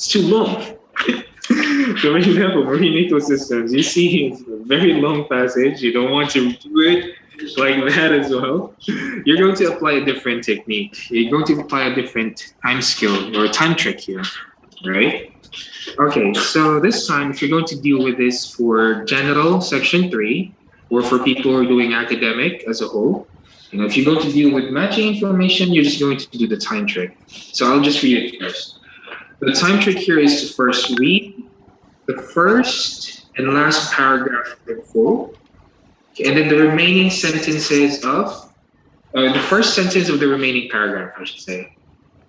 It's too long. So when you have a marine ecosystems, you see it's a very long passage. You don't want to do it like that as well. You're going to apply a different technique. You're going to apply a different time skill or time trick here, right? Okay, so this time, if you're going to deal with this for general section 3, or for people who are doing academic as a whole, if you're going to deal with matching information, you're just going to do the time trick. So I'll just read it first. The time trick here is to first read the first and last paragraph in full, and then the remaining sentences of, the first sentence of the remaining paragraph, I should say,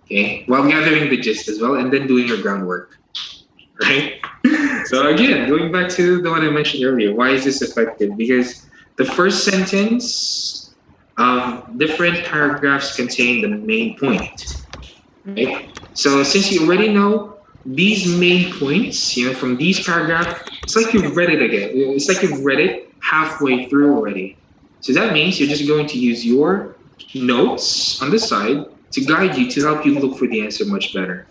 okay, while gathering the gist as well, and then doing your groundwork, right? So again, going back to the one I mentioned earlier, why is this effective? Because the first sentence of different paragraphs contain the main point, right? So since you already know these main points, from these paragraphs, it's like you've read it again. It's like you've read it halfway through already. So that means you're just going to use your notes on the side to guide you, to help you look for the answer much better.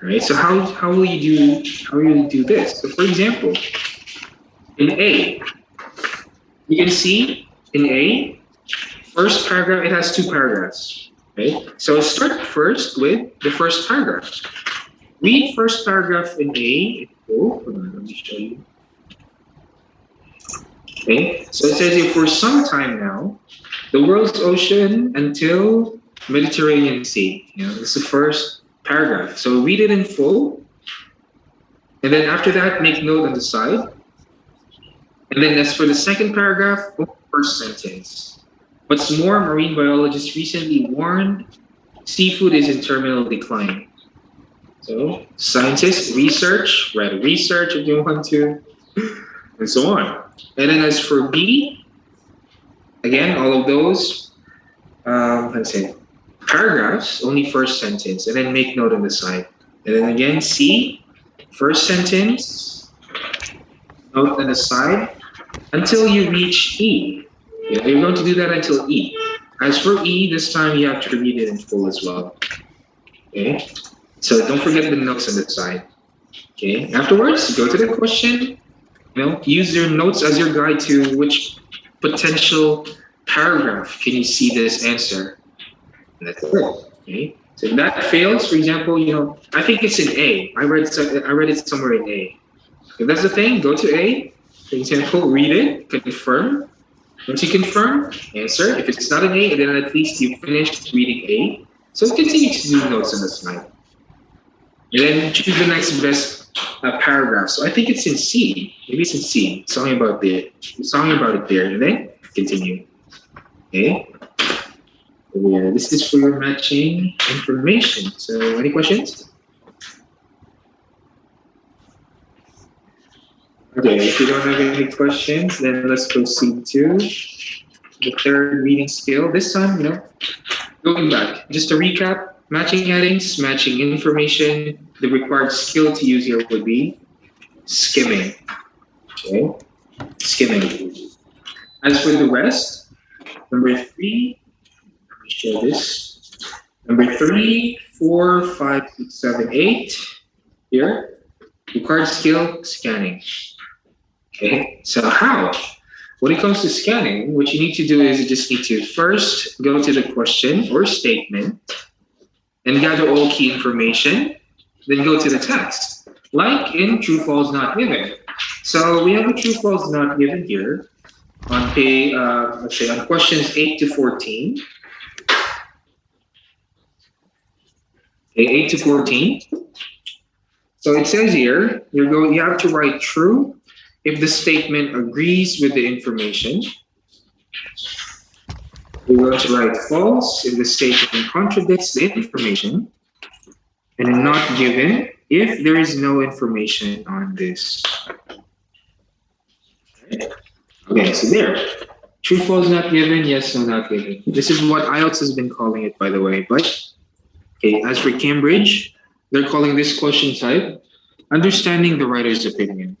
All right. So how will you do this? So for example, in A, you can see in A, first paragraph, it has 2 paragraphs. Okay. So start first with the first paragraph. Read first paragraph in A. Hold on, let me show you. Okay, so it says here, for some time now, the world's ocean until Mediterranean Sea. This is the first paragraph. So read it in full. And then after that, make note on the side. And then as for the second paragraph, first sentence. What's more, marine biologists recently warned seafood is in terminal decline. So scientists, research, write research if you want to, and so on. And then as for B, again, all of those, paragraphs, only first sentence, and then make note on the side. And then again, C, first sentence, note on the side, until you reach E. You're going to do that until E. As for E, this time you have to read it in full as well. Okay. So don't forget the notes on the side. Okay. Afterwards, go to the question. Use your notes as your guide to which potential paragraph can you see this answer. And that's it. Okay. So if that fails, for example, I think it's in A. I read it somewhere in A. If that's the thing, go to A. For example, read it, confirm. Once you confirm, answer. If it's not an A, then at least you finished reading A. So continue to do notes on the slide. And then choose the next best paragraph. So I think it's in C. Maybe it's in C. Song about it there. And then continue. Okay. Yeah, this is for your matching information. So any questions? Okay, if you don't have any questions, then let's proceed to the third reading skill. This time, going back, just to recap, matching headings, matching information, the required skill to use here would be skimming. Okay, skimming. As for the rest, number 3, let me show this. Number 3, 4, 5, 6, 7, 8. Here, required skill, scanning. Okay, so how? When it comes to scanning, what you need to do is you just need to first go to the question or statement and gather all key information, then go to the text, like in true, false, not given. So we have a true, false, not given here on page, let's say on questions 8 to 14. Okay, 8 to 14. So it says here, you have to write true if the statement agrees with the information. We're going to write false if the statement contradicts the information, and not given if there is no information on this. Okay, so there. True, false, not given, yes, no, not given. This is what IELTS has been calling it, by the way. But okay, as for Cambridge, they're calling this question type understanding the writer's opinion.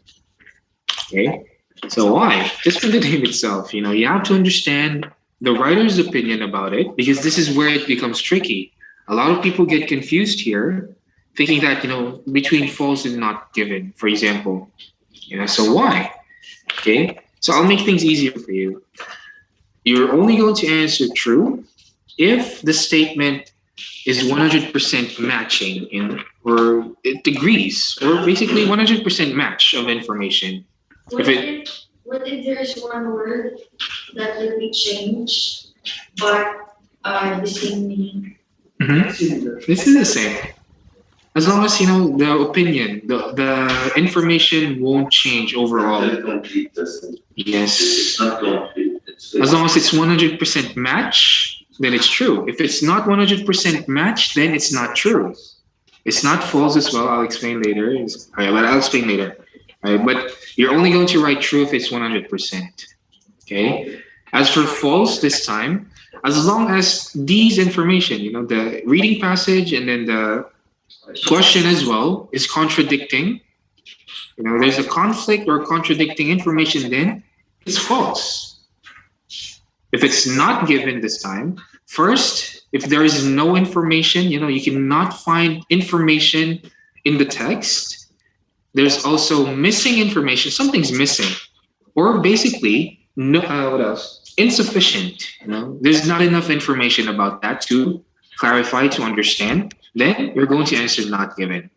Okay, so why? Just from the name itself, you have to understand the writer's opinion about it, because this is where it becomes tricky. A lot of people get confused here thinking that between false and not given, for example. So why? Okay, so I'll make things easier for you. You're only going to answer true if the statement is 100% matching, or it agrees, or basically 100% match of information. What if there's one word that will be changed, but the same meaning? This is the same. As long as the opinion, the information won't change overall. Yes. As long as it's 100% match, then it's true. If it's not 100% match, then it's not true. It's not false as well. I'll explain later. All right, but I'll explain later. All right, but you're only going to write true if it's 100%. Okay. As for false this time, as long as these information, the reading passage and then the question as well is contradicting, there's a conflict or contradicting information, then it's false. If it's not given this time, first, if there is no information, you cannot find information in the text. There's also missing information. Something's missing, or basically, no. What else? Insufficient. There's not enough information about that to clarify, to understand. Then you're going to answer not given.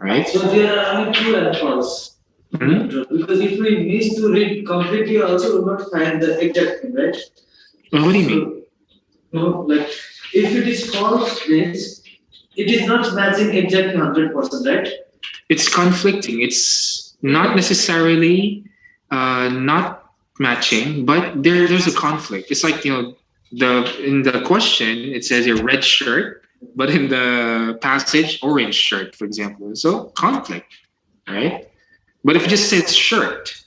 All right. So there are only true and false. Because if we miss to read completely, also will not find the exact thing, right? Well, what do you mean? No, like if it is false, means it is not matching exactly 100%, right? It's conflicting. It's not necessarily not matching, but there's a conflict. It's like in the question it says a red shirt, but in the passage orange shirt, for example. So conflict, right? But if it just says shirt,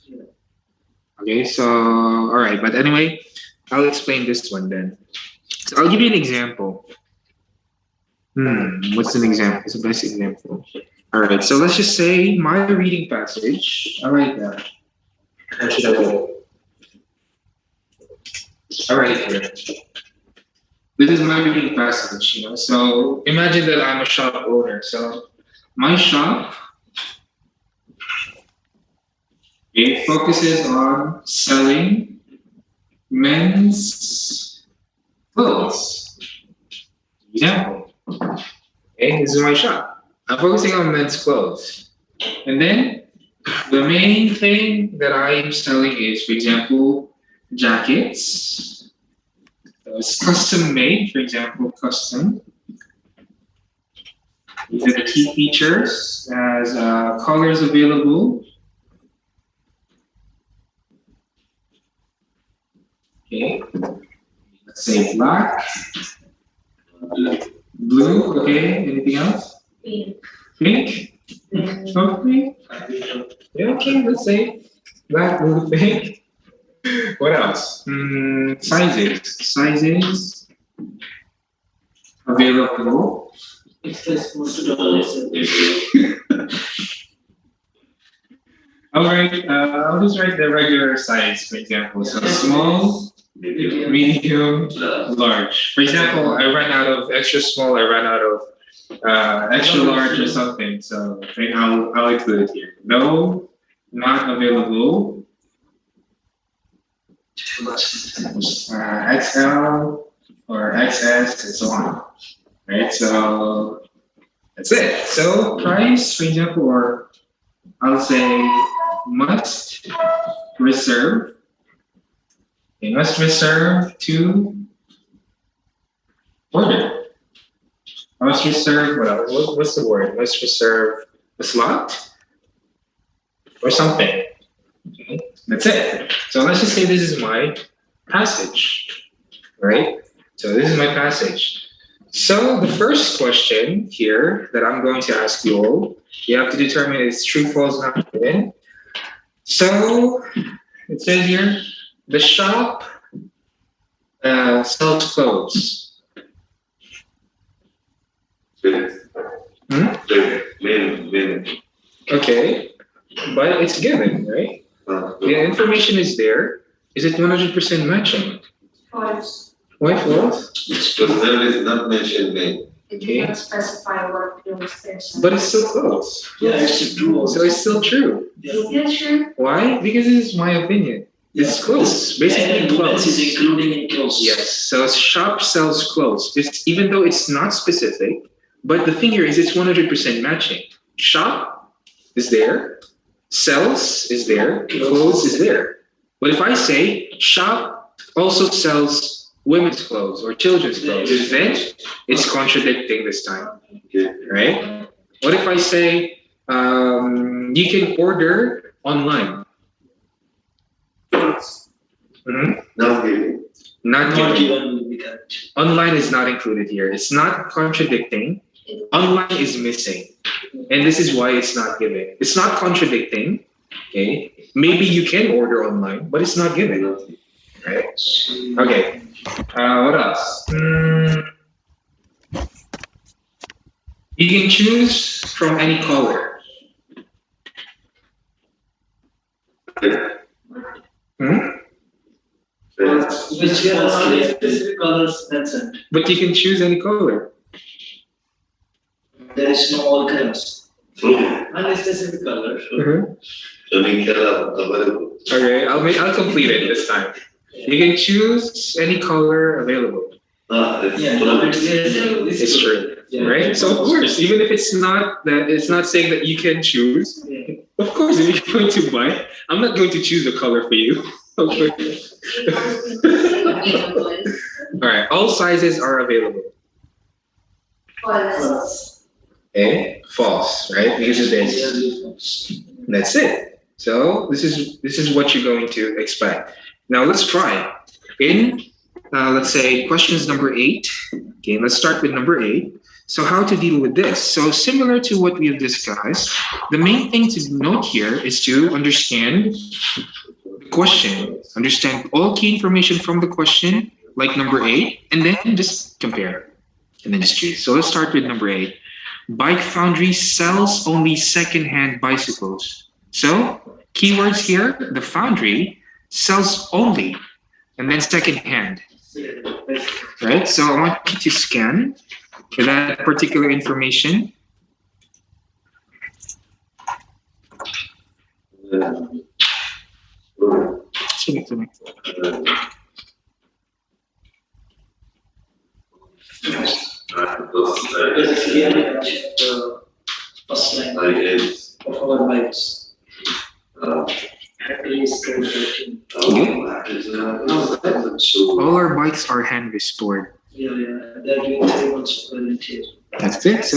okay. So all right, but anyway, I'll explain this one then. So I'll give you an example. What's an example? It's the best example. All right, so let's just say my reading passage. All right, now. How should I go? All right, here. This is my reading passage, So imagine that I'm a shop owner. So my shop, it focuses on selling men's clothes. Example. Okay, this is my shop. I'm focusing on men's clothes. And then the main thing that I'm selling is, for example, jackets. It's custom made, for example, custom. These are the key features as colors available. Okay, let's say black, blue. Okay, anything else? Pink. Pink. Okay. Yeah, okay, let's say black, blue, pink. What else? Sizes available. All right, I'll just write the regular size, for example. So small, medium, large. For example, I ran out of extra small. I ran out of extra large or something. So I'll include it here. No, not available. XL or XS and so on. Right, so that's it. So price, for example, or I'll say must reserve. Okay, must reserve to order. Must reserve, what's the word? Must reserve a slot or something. Okay, that's it. So let's just say this is my passage, right? So this is my passage. So the first question here that I'm going to ask you all, you have to determine if it's true, false, not given. So it says here, the shop sells clothes. Okay, but it's given, right? The information is there. Is it 100% matching? False. Why false? Because there is not mentioned name. It did not specify what clothes they're selling. But it's still close. Yeah, it's true. So it's still true. Is that true? Why? Because this is my opinion. It's close. Basically close. is including in clothes. Yes. So shop sells clothes. It's even though it's not specific, but the thing here is it's 100% matching. Shop is there, sells is there, clothes is there. But if I say shop also sells women's clothes or children's clothes, then it's contradicting this time, right? What if I say you can order online? Mhm. Not giving. Not Not given. given will be correct. Online is not included here. It's not contradicting. Online is missing. And this is why it's not given. It's not contradicting. Okay. Maybe you can order online, but it's not given. Right? Okay. What else? You can choose from any color. Hmm? Which here are only specific colors, that's it. But you can choose any color. There is no all colors. Only specific color. Okay, I'll complete it this time. You can choose any color available. Yeah, It's true, right? So of course, even if it's not that, it's not saying that you can choose. Of course, if you're going to buy, I'm not going to choose a color for you. Okay. All right, all sizes are available. False. Okay, false, right? Because of this. That's it. So this is what you're going to expect. Now let's try. In let's say questions number 8. Okay, let's start with number 8. So how to deal with this? So similar to what we have discussed, the main thing to note here is to understand the question, understand all key information from the question, like number 8, and then just compare, and then just choose. So let's start with number 8. Bike Foundry sells only second-hand bicycles. So keywords here, the foundry sells only, and then second-hand. Right? So I want you to scan for that particular information. Because here we have the first line of our bikes. At least 13. All our bikes are hand restored. Yeah, they're doing 3 months volunteer. That's it. So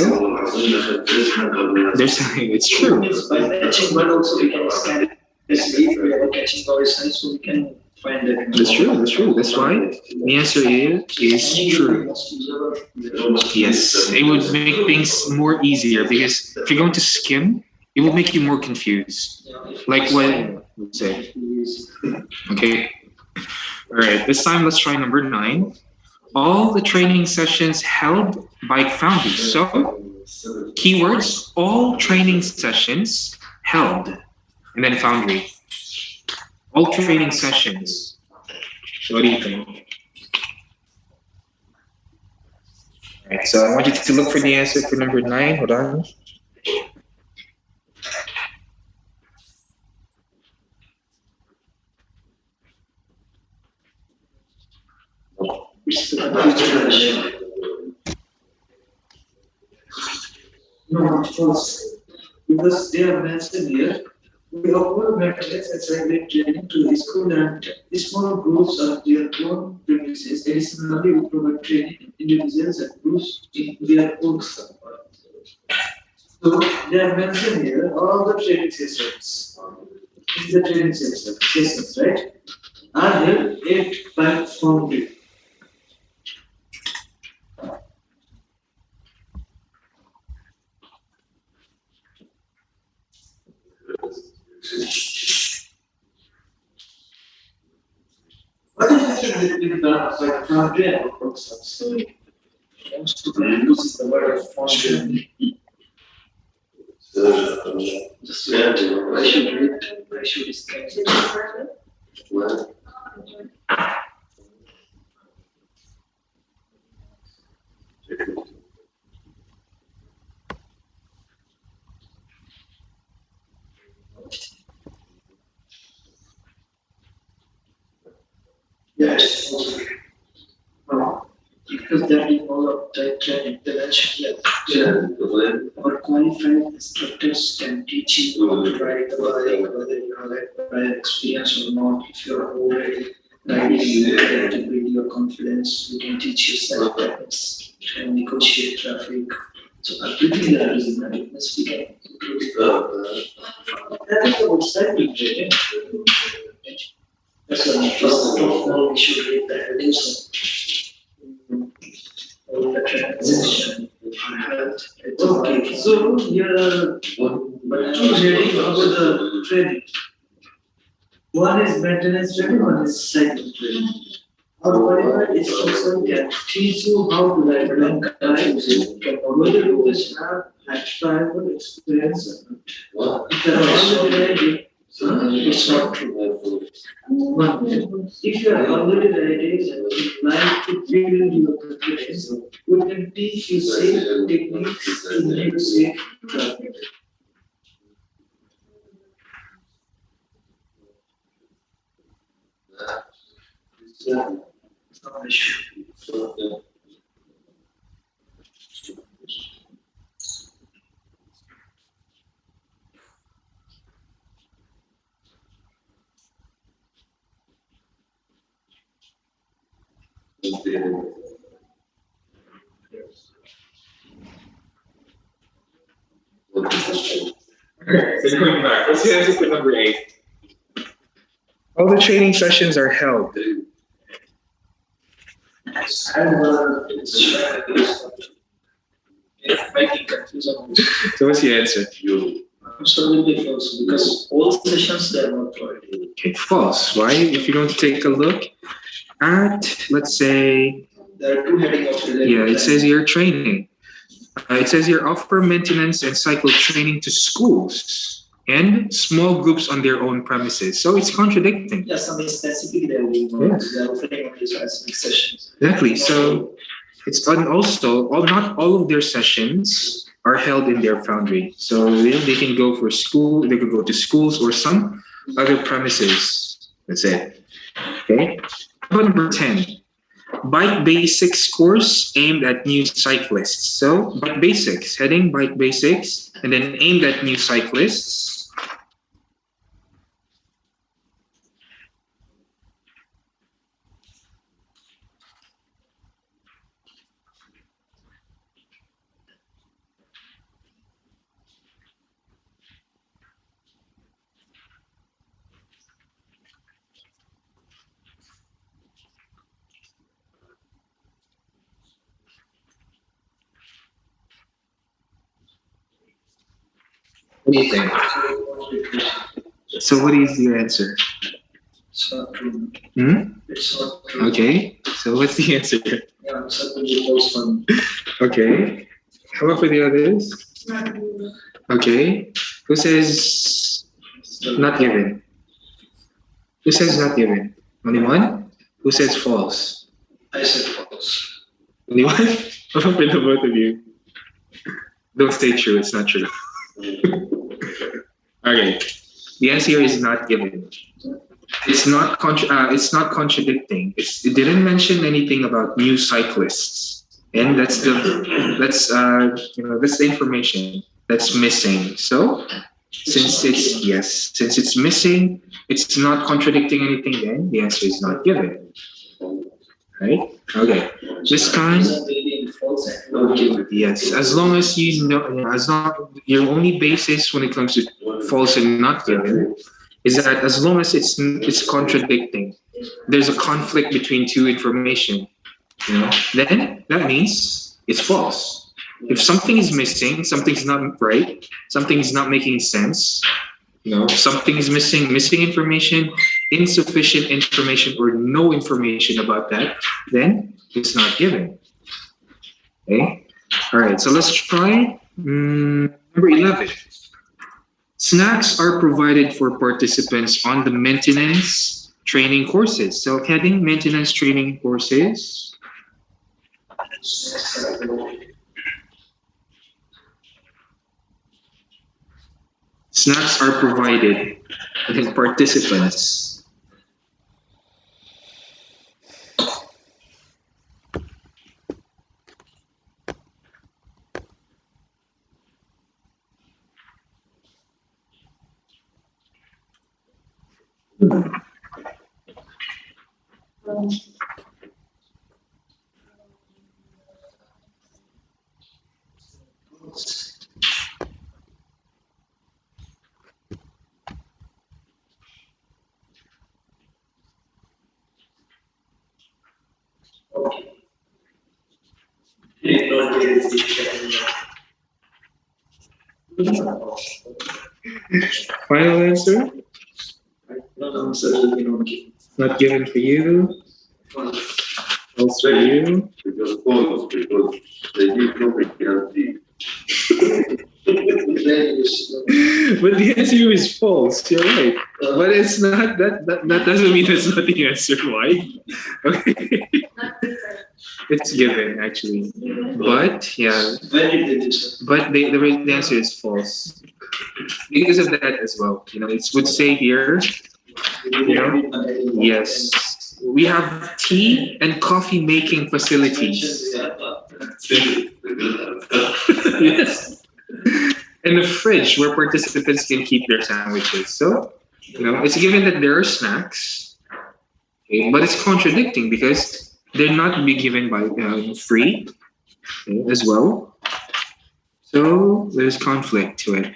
there's it's true. Yes, by matching one also we can scan it. If we are catching our size, so we can find that. That's true. That's true. That's why the answer is true. Yes, it would make things more easier because if you're going to skim, it will make you more confused. Like what? Let's say. Okay. All right. This time, let's try number 9. All the training sessions held by Foundry. So, keywords: all training sessions held, and then Foundry. All training sessions. So what do you think? All right. So I want you to look for the answer for number 9. Hold on. No, of course. Because they are mentioned here, we offer materials and celebrate training to the school and small groups are their own premises. Additionally, we provide training individuals and groups in their own stuff. So they are mentioned here, all the training sessions. This is the training sessions, right? Are held at by Foundry. What is actually with the Foundry and workshops? Most of them use the word Foundry. Just I should read. I should scan it. Well, Because that involves type training, the mentioned or qualified instructors can teach you how to ride the bike, whether you are led by experience or not. If you are already riding, you get to build your confidence. You can teach yourself techniques and negotiate traffic. So everything that is in readiness, we can improve. That is the cycling training. That's why first of all we should read the headings of the training section. Okay, so here, but two reading about the training. One is maintenance training, one is cycle training. Our qualified instructor can teach you how to ride long bikes. Whether you just have extra experience or not. If you are already riding, it's not true. One, if you are already riding and you like to build your confidence, we can teach you safe techniques to make safe traffic. Okay, so going back, let's see answer for number 8. All the training sessions are held. Making confusion. So what's the answer? Absolutely false because all sessions they are not provided. Okay, false. Why? If you don't take a look at, let's say, There are two heading of related. yeah, it says here training. It says here offer maintenance and cycle training to schools and small groups on their own premises. So it's contradicting. Yeah, some specific they are doing. Yes. They are offering only specific sessions. Exactly. So it's also not all of their sessions are held in their foundry. So they can go for school, they could go to schools or some other premises. That's it. Okay. How about number 10? Bike basics course aimed at new cyclists. So bike basics, heading bike basics, and then aimed at new cyclists. What do you think? So what is your answer? It's not true. Hmm? It's not true. Okay. So what's the answer? Yeah, I'm certainly false one. Okay. How about for the others? Not really. Okay. Who says not given? Who says not given? Only one? Who says false? I said false. Only one? How about for the both of you? Don't say true, it's not true. Okay. The answer here is not given. It's not contradicting. It didn't mention anything about new cyclists. And that's the information that's missing. So since it's missing, it's not contradicting anything, then the answer is not given. Right? Okay. This time, yes. As long as you know, as long your only basis when it comes to false and not given is that as long as it's contradicting, there's a conflict between two information. Then that means it's false. If something is missing, something's not right, something's not making sense, something is missing information, insufficient information, or no information about that, then it's not given. Okay? All right, so let's try number 11. Snacks are provided for participants on the maintenance training courses. So heading maintenance training courses. Snacks are provided to participants. Final answer? Not given for you. False for you. Because false, because they give no guarantee. But the answer is false. You're right. But it's not. That doesn't mean that's not the answer. Why? Okay. Not different. It's given actually. But yeah. But the answer is false because of that as well. It would say here. Yes. We have tea and coffee making facilities. Yes. And a fridge where participants can keep their sandwiches. So, it's given that there are snacks, okay, but it's contradicting because they're not be given by free, okay, as well. So there's conflict to it.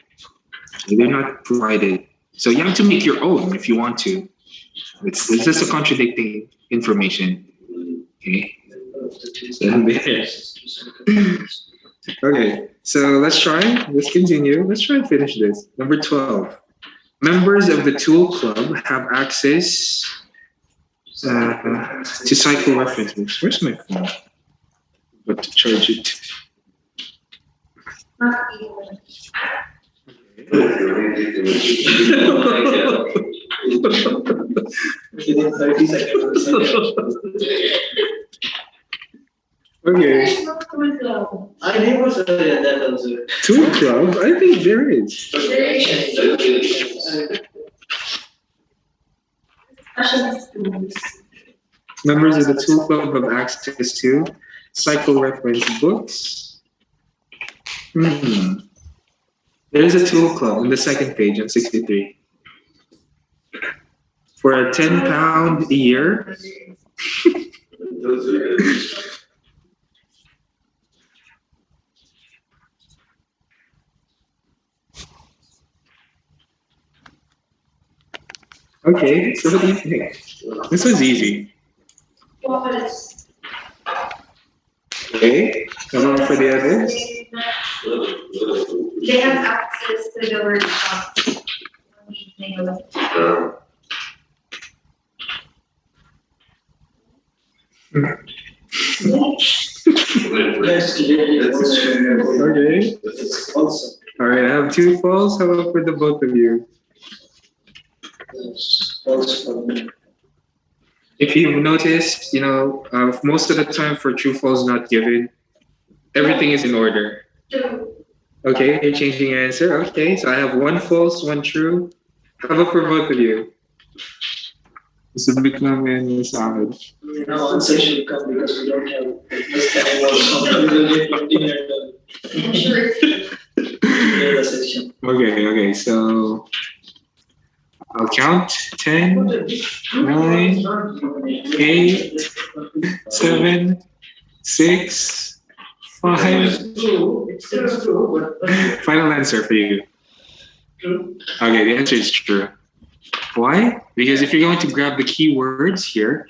They're not provided. So you have to make your own if you want to. It's just a contradicting information. Okay. So there. Okay, so let's try. Let's continue. Let's try and finish this. Number 12. Members of the Tool Club have access to cycle reference books. Where's my phone? But to charge it. Not even. Okay. There's no tool club. I never said that also. Tool Club? I think there is. There is. Specialist tools. Members of the Tool Club have access to cycle reference books. There is a Tool Club on the second page on 63. For a £10 a year. Okay, so what do you think? This one's easy. Walls. Okay, come on for the others. They have access to the workshop. Okay. Also, All right, I have 2 false. How about for the both of you? false for me. If you've noticed, most of the time for true false not given, everything is in order. True. Okay, you're changing your answer. Okay, so I have 1 false, 1 true. How about for both of you? Mr. Bikram and Ms. Ahmed. Now answer should come because we don't have this time also. We will get 20 I'm sure it's in the section. Okay, so I'll count 10, 9, 8, 7, 6, 5. It's true, but Final answer for you. true. Okay, the answer is true. Why? Because if you're going to grab the keywords here,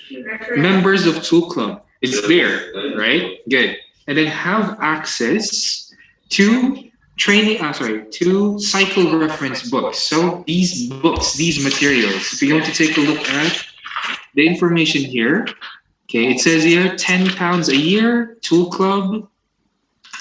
members of Tool Club, it's there, right? Good. And then have access to to cycle reference books. So these books, these materials, if you're going to take a look at the information here, okay, it says here £10 a year, Tool Club.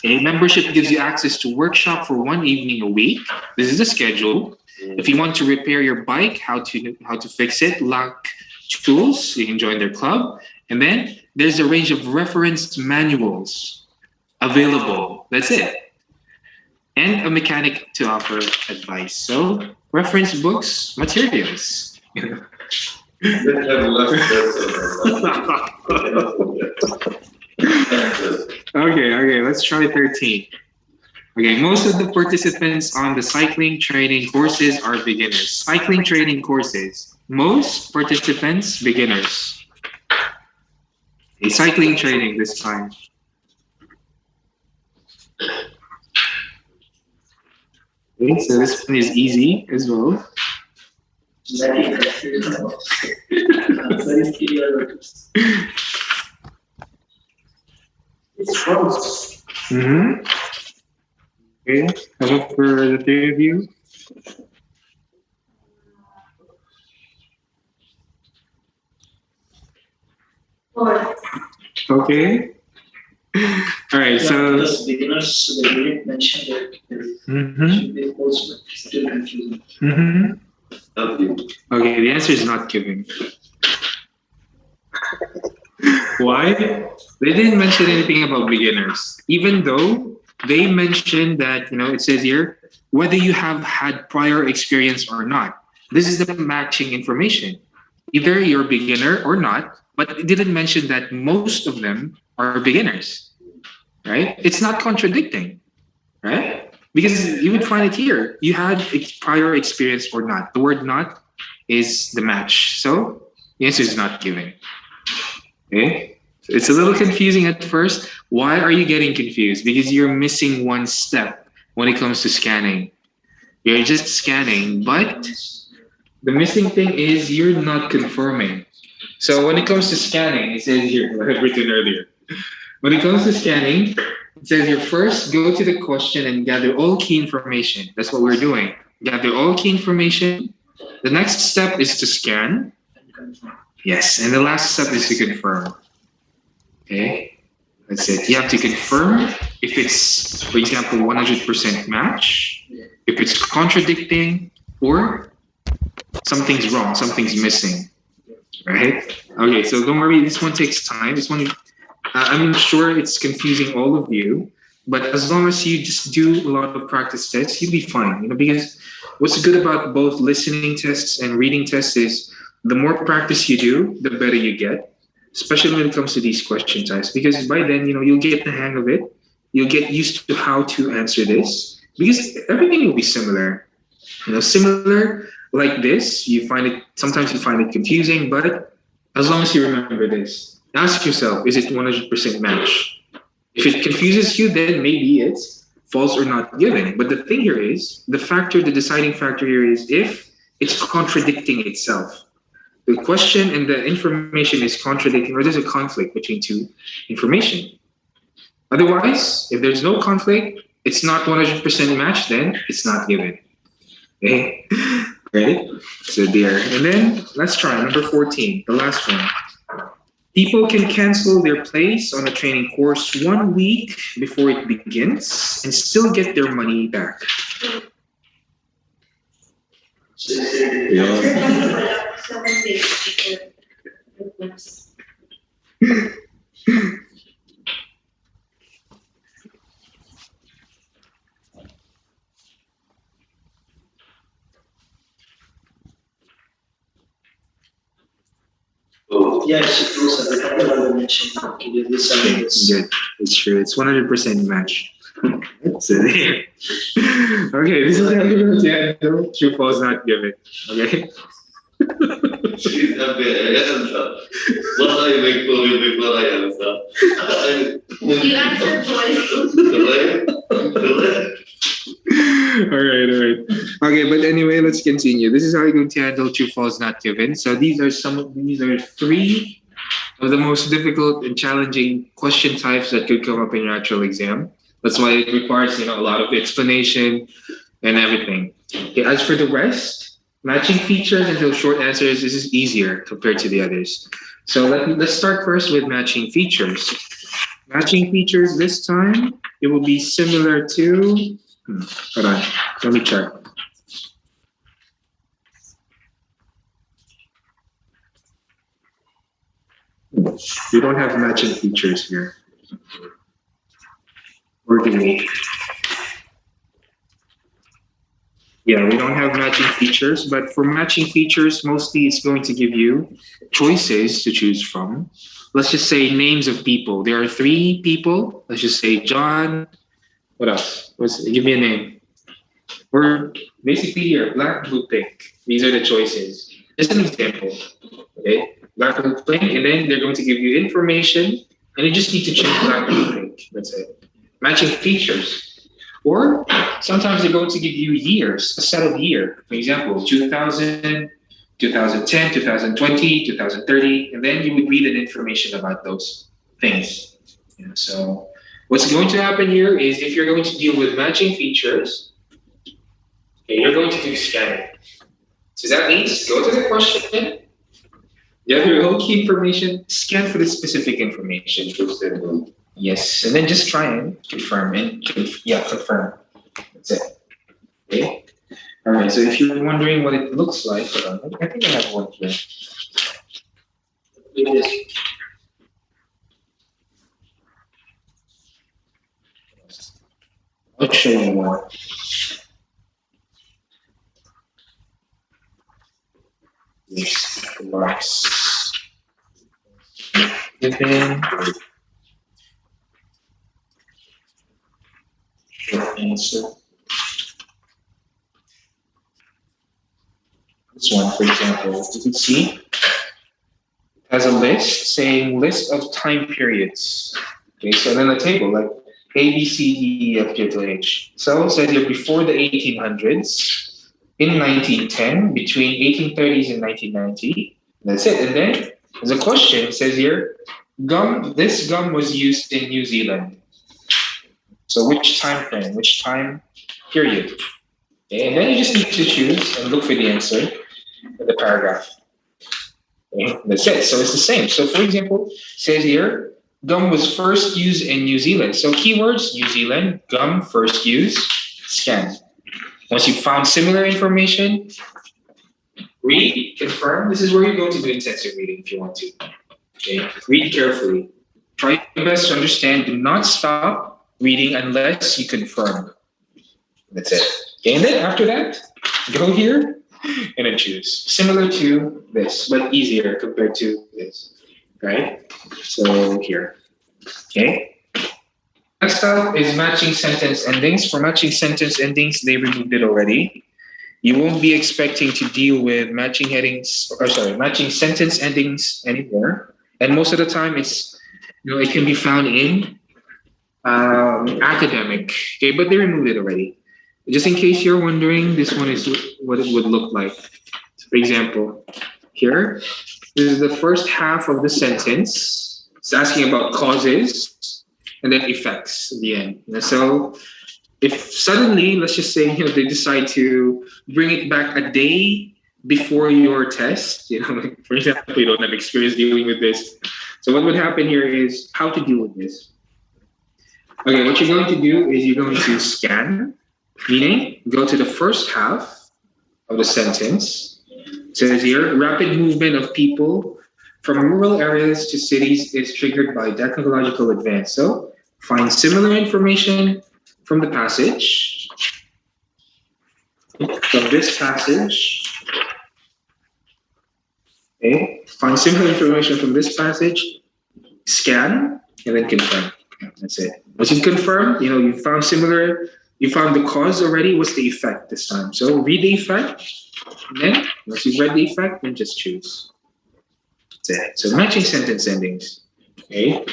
A membership gives you access to workshop for 1 evening a week. This is the schedule. If you want to repair your bike, how to fix it, lock tools, you can join their club. And then there's a range of reference manuals available. That's it. And a mechanic to offer advice. So reference books, materials. Okay, let's try 13. Okay, most of the participants on the cycling training courses are beginners. Cycling training courses, most participants beginners. Okay, cycling training this time. Okay, so this one is easy as well. Very confused. Answer is clear. It's false. Mm-hmm. Okay, how about for the three of you? Or Okay. All right, Yeah, so. because beginners, they didn't mention that Mm-hmm. should be false, but still confusing. Mm-hmm. Nothing. Okay, the answer is not given. Why? They didn't mention anything about beginners, even though they mentioned that, it says here, whether you have had prior experience or not. This is the matching information. Either you're a beginner or not, but it didn't mention that most of them are beginners, right? It's not contradicting, right? Because you would find it here. You had prior experience or not. The word not is the match. So the answer is not given. Okay? It's a little confusing at first. Why are you getting confused? Because you're missing one step when it comes to scanning. You're just scanning, but the missing thing is you're not confirming. So when it comes to scanning, it says here, I had written earlier. When it comes to scanning, it says here first go to the question and gather all key information. That's what we're doing. Gather all key information. The next step is to scan. Yes, and the last step is to confirm. Okay, that's it. You have to confirm if it's, for example, 100% match, if it's contradicting, or something's wrong, something's missing. Right? Okay, so don't worry, this one takes time. This one, I'm sure it's confusing all of you, but as long as you just do a lot of practice tests, you'll be fine. Because what's good about both listening tests and reading tests is the more practice you do, the better you get, especially when it comes to these question types. Because by then, you'll get the hang of it. You'll get used to how to answer this because everything will be similar. Similar like this, sometimes you find it confusing, but as long as you remember this, ask yourself, is it 100% match? If it confuses you, then maybe it's false or not given. But the thing here is, the deciding factor here is if it's contradicting itself. The question and the information is contradicting, or there's a conflict between two information. Otherwise, if there's no conflict, it's not 100% match, then it's not given. Okay? Right? So there. And then let's try number 14, the last one. People can cancel their place on a training course 1 week before it begins and still get their money back. Yeah. 7 days before. Oh, Yeah, it's true, sir. The couple I mentioned clearly, sir. Okay, Yes. good. It's true. It's 100% match. So there. Okay, this is true false not given. Okay. she's happy. I answer. What I make for you before I answer? You answered twice. Correct? All right. Okay, but anyway, let's continue. This is how you're going to handle true false not given. So these are three of the most difficult and challenging question types that could come up in your actual exam. That's why it requires a lot of explanation and everything. Okay, as for the rest, matching features and those short answers, this is easier compared to the others. So let's start first with matching features. Matching features this time, it will be similar to. Hold on, let me check. We don't have matching features here. Or do we? Yeah, we don't have matching features, but for matching features, mostly it's going to give you choices to choose from. Let's just say names of people. There are 3 people. Let's just say John, What else? Give me a name. Or basically here, black, blue, pink. These are the choices. Just an example. Okay? Black, blue, pink, and then they're going to give you information, and you just need to choose black, blue, pink. That's it. Matching features. Or sometimes they're going to give you years, a set of year. For example, 2000, 2010, 2020, 2030, and then you would read an information about those things. So what's going to happen here is if you're going to deal with matching features, okay, you're going to do scanning. So that means go to the question, you have your whole key information, scan for the specific information. Yes, and then just try and confirm confirm. That's it. Okay. All right. So if you're wondering what it looks like, I think I have one here. Look at this. I'll show you more. Yes, the marks. Given. Short answer. This one, for example, you can see it has a list saying list of time periods. Okay, so then a table like A, B, C, D, E, F, G, to H. So it says here before the 1800s, in 1910, between 1830s and 1990. That's it. And then there's a question. It says here, this gum was used in New Zealand. So which time frame, which time period? Okay, and then you just need to choose and look for the answer in the paragraph. Okay, that's it. So it's the same. So for example, it says here, gum was first used in New Zealand. So keywords, New Zealand, gum, first use, scan. Once you found similar information, read, confirm. This is where you're going to do intensive reading if you want to. Okay, read carefully. Try your best to understand. Do not stop reading unless you confirm. That's it. Okay, and then after that, go here and then choose. Similar to this, but easier compared to this. Right? So here. Okay. Next up is matching sentence endings. For matching sentence endings, they removed it already. You won't be expecting to deal with matching sentence endings anymore. And most of the time, it can be found in academic. Okay, but they removed it already. Just in case you're wondering, this one is what it would look like. So for example, here, this is the first half of the sentence. It's asking about causes and then effects at the end. And so if suddenly, let's just say, they decide to bring it back a day before your test, for example, you don't have experience dealing with this. So what would happen here is how to deal with this. Okay, what you're going to do is you're going to scan, meaning go to the first half of the sentence. It says here, rapid movement of people from rural areas to cities is triggered by technological advance. So find similar information from the passage. From this passage. Okay, find similar information from this passage, scan, and then confirm. That's it. Once you confirm, you found the cause already. What's the effect this time? So read the effect, and then once you've read the effect, then just choose. That's it. So matching sentence endings. Okay.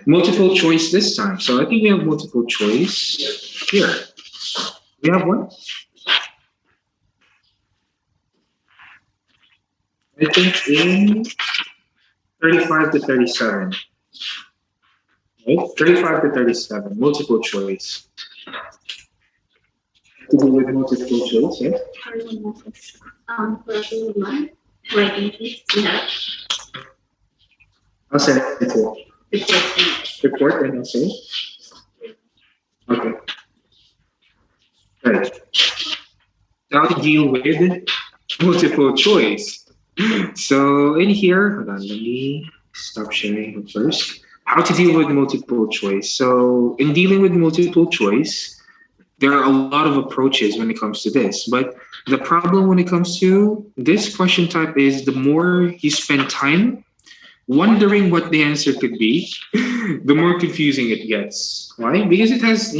Multiple choice this time. So I think we have multiple choice here. We have one. I think in 35 to 37. Right? 35 to 37, multiple choice. To do with multiple choice, yeah? I'll send it to you. Report and also. Okay. Right. Now to deal with multiple choice. So in here, hold on, let me stop sharing first. How to deal with multiple choice. So in dealing with multiple choice, there are a lot of approaches when it comes to this. But the problem when it comes to this question type is the more you spend time wondering what the answer could be, the more confusing it gets. Why? Because it has,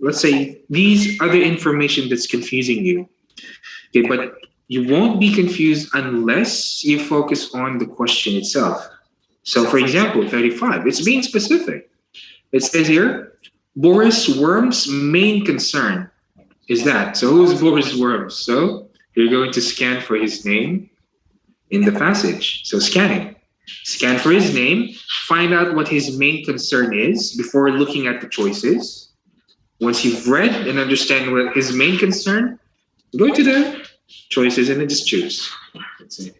let's say these other information that's confusing you. Okay, but you won't be confused unless you focus on the question itself. So, for example, 35, it's being specific. It says here, Boris Worm's main concern is that. So, who's Boris Worm? So, you're going to scan for his name in the passage. So, scanning. Scan for his name, find out what his main concern is before looking at the choices. Once you've read and understand what his main concern, go to the choices and then just choose. That's it.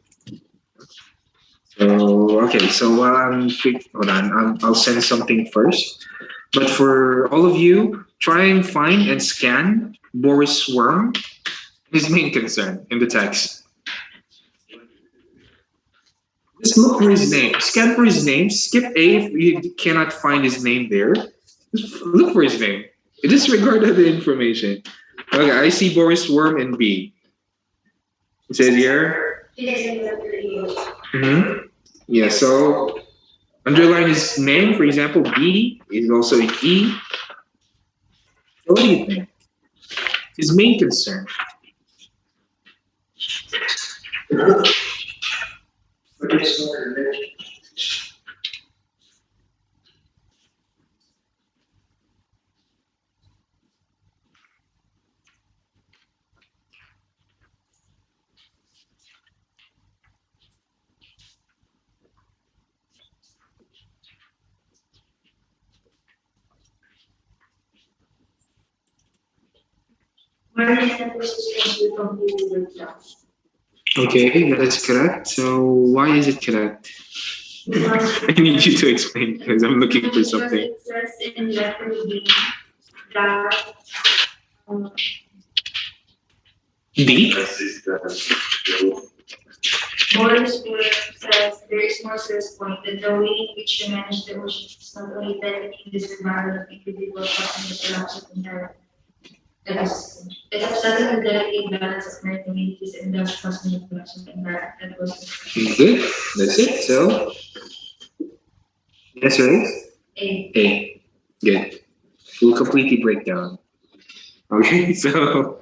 So, okay, so while hold on, I'll send something first. But for all of you, try and find and scan Boris Worm, his main concern in the text. Just look for his name. Scan for his name. Skip A if you cannot find his name there. Just look for his name. Disregard other information. Okay, I see Boris Worm in B. It says here. Mm-hmm. Yeah, so underline his name, for example, B is also in E. So what do you think? His main concern. Okay, that is correct. So why is it correct? I need you to explain because I'm looking for something. It says in letter B that D? Boris Worm says there is no serious point that the way in which you manage the ocean is not only benefiting this environment of individual causing the collapse of entire ecosystem. It's upsetting the delicate balance of marine communities and thus causing the collapse of the environment that goes Good. That's it. So yes or A. A. Good. We'll completely break down. Okay, so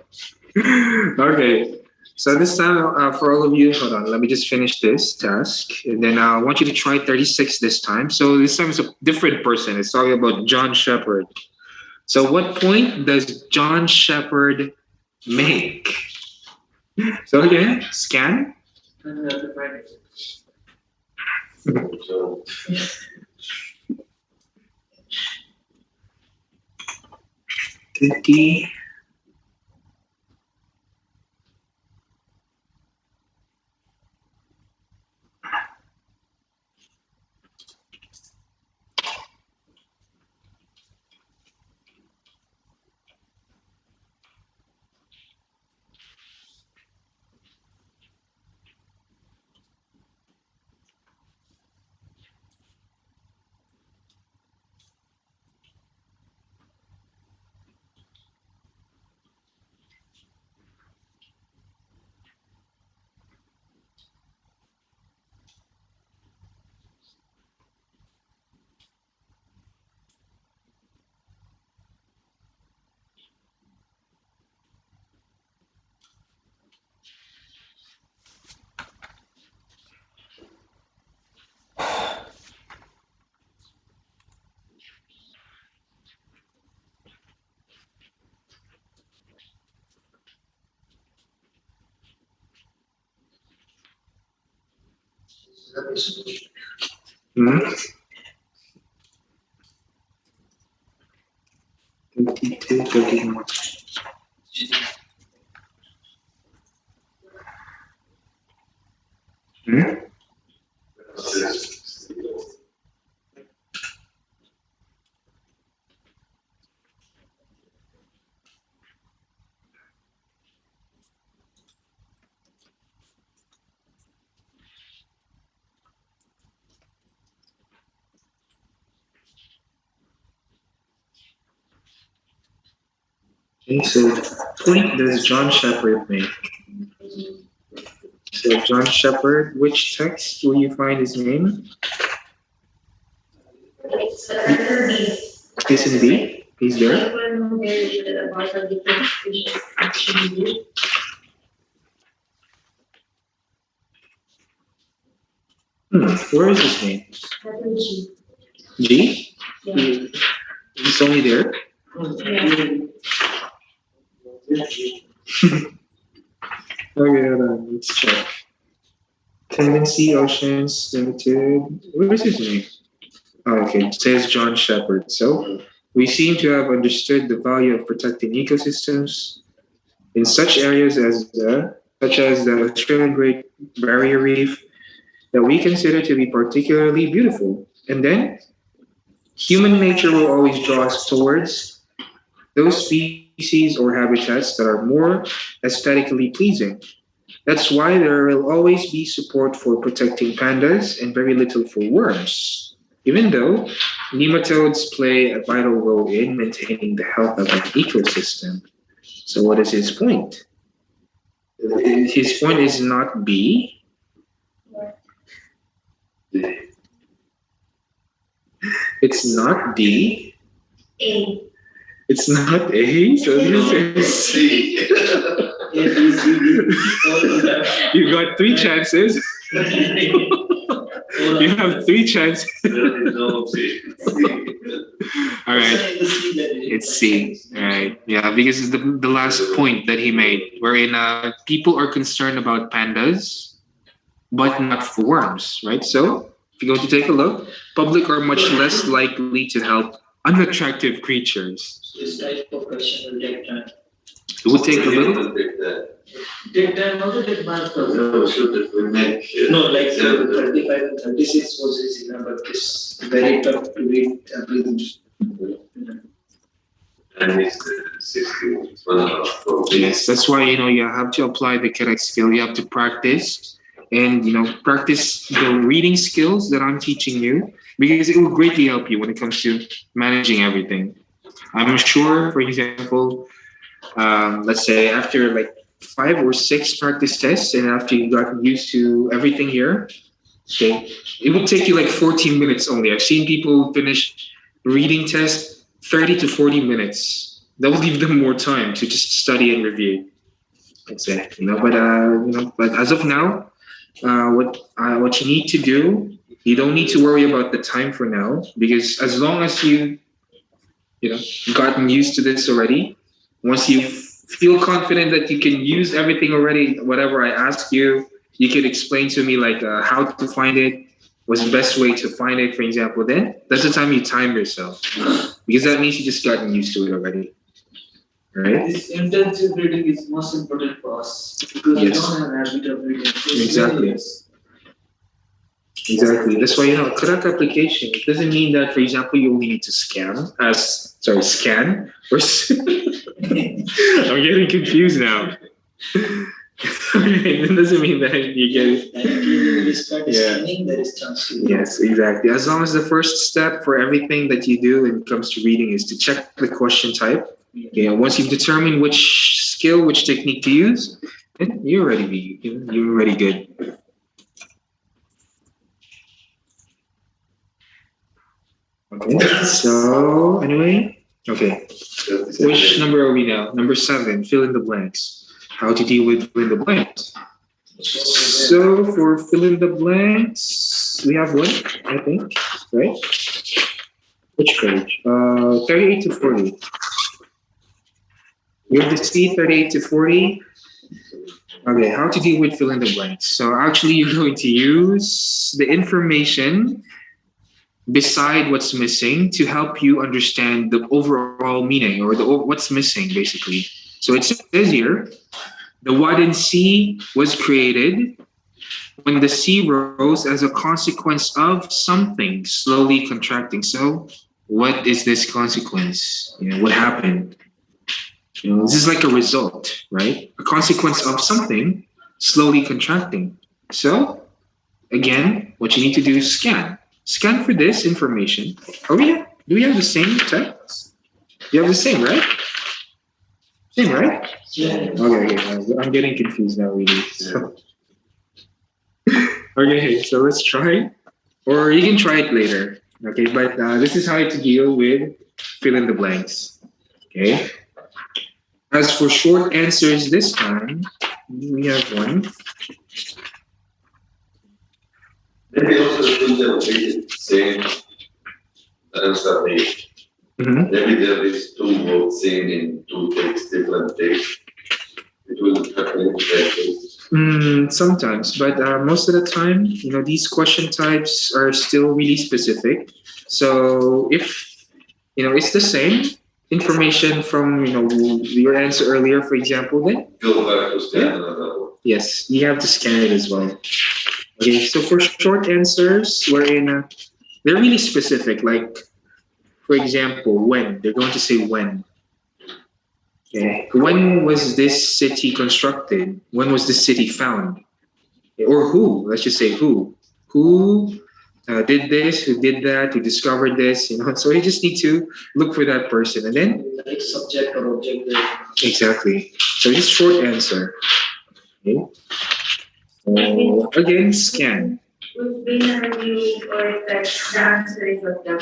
okay. So this time, for all of you, hold on. Let me just finish this task, and then I want you to try 36 this time. So this time it's a different person. It's talking about John Shepherd. So what point does John Shepherd make? So again, scan. D. Hmm? 32, 31. Hmm? Okay, so point does John Shepherd make? So John Shepherd, which text will you find his name? Kiss and B. He's there. People know very little about the different species actually do. Where is his name? Letter G. G? Yeah. He's only there. Okay, hold on. Let's check. Tendency Oceans Limited. What is his name? Oh, okay, it says John Shepard. So we seem to have understood the value of protecting ecosystems in such areas such as the Australian Great Barrier Reef that we consider to be particularly beautiful. And then human nature will always draw us towards those species or habitats that are more aesthetically pleasing. That's why there will always be support for protecting pandas and very little for worms, even though nematodes play a vital role in maintaining the health of an ecosystem. So, what is his point? His point is not B. It's not D. A. It's not A. So this is C. you got three chances. You have three chances. There is no C. All right. It's C. All right. Yeah, because it's the last point that he made, wherein people are concerned about pandas, but not for worms, right? So if you go to take a look, public are much less likely to help unattractive creatures. This type of question will take time. It would take a little. Take time, also take marks. No, should it will make. No, like 35 and 36 was easy, but it's very tough to read everything. And it's 60, 1.5. Yes, that's why you have to apply the correct skill. You have to practice and practice the reading skills that I'm teaching you because it will greatly help you when it comes to managing everything. I'm sure, for example, let's say after like 5 or 6 practice tests and after you got used to everything here, okay, it will take you like 14 minutes only. I've seen people finish reading tests 30 to 40 minutes. That will give them more time to just study and review. That's it, but as of now, what you need to do, you don't need to worry about the time for now because as long as you gotten used to this already, once you feel confident that you can use everything already, whatever I ask you, you can explain to me like how to find it, what's the best way to find it, for example, then that's the time you time yourself because that means you just gotten used to it already. Right? This intensive reading is most important for us because we don't have habit of reading. Exactly. Exactly. That's why correct application. It doesn't mean that, for example, you only need to scan or I'm getting confused now. It doesn't mean that you get it. When you start scanning, there is chance. Yes, exactly. As long as the first step for everything that you do when it comes to reading is to check the question type. Once you've determined which skill, which technique to use, then you're already good. Okay, so anyway, okay. Which number are we now? Number 7, fill in the blanks. How to deal with fill in the blanks. So for fill in the blanks, we have one, I think, right? Which page? 38 to 40. You have to see 38 to 40. Okay, how to deal with fill in the blanks. So actually you're going to use the information beside what's missing to help you understand the overall meaning or what's missing basically. So it says here, the Wadden Sea was created when the sea rose as a consequence of something slowly contracting. So what is this consequence? What happened? This is like a result, right? A consequence of something slowly contracting. So again, what you need to do is scan. Scan for this information. Do we have the same text? You have the same, right? Same, right? Yeah. Okay. I'm getting confused now, really. So. Okay, so let's try. Or you can try it later. Okay, but this is how to deal with fill in the blanks. Okay. As for short answers this time, we have one. Maybe also the things that will be the same answer. Mhm. Maybe there is two words same in two texts, different texts. It will happen in that case. Sometimes, but most of the time, these question types are still really specific. So if it's the same information from your answer earlier, for example, then Go back to scan another one. yes, you have to scan it as well. Okay, so for short answers, they're really specific. Like, for example, when they're going to say when. Okay. When was this city constructed? When was this city found? Or who? Let's just say who. Who did this? Who did that? Who discovered this? So you just need to look for that person, and then Like subject or object there. exactly. So just short answer. Okay. So again, scan. We've been reviewing or text, the answer is of them.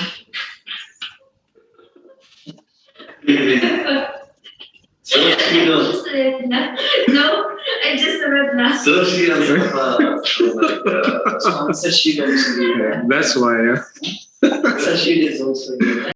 So she knows. Just read na. No, I just read na. So she answered fast. Oh my God. So answer sheet also. That's why. Answer sheet is also.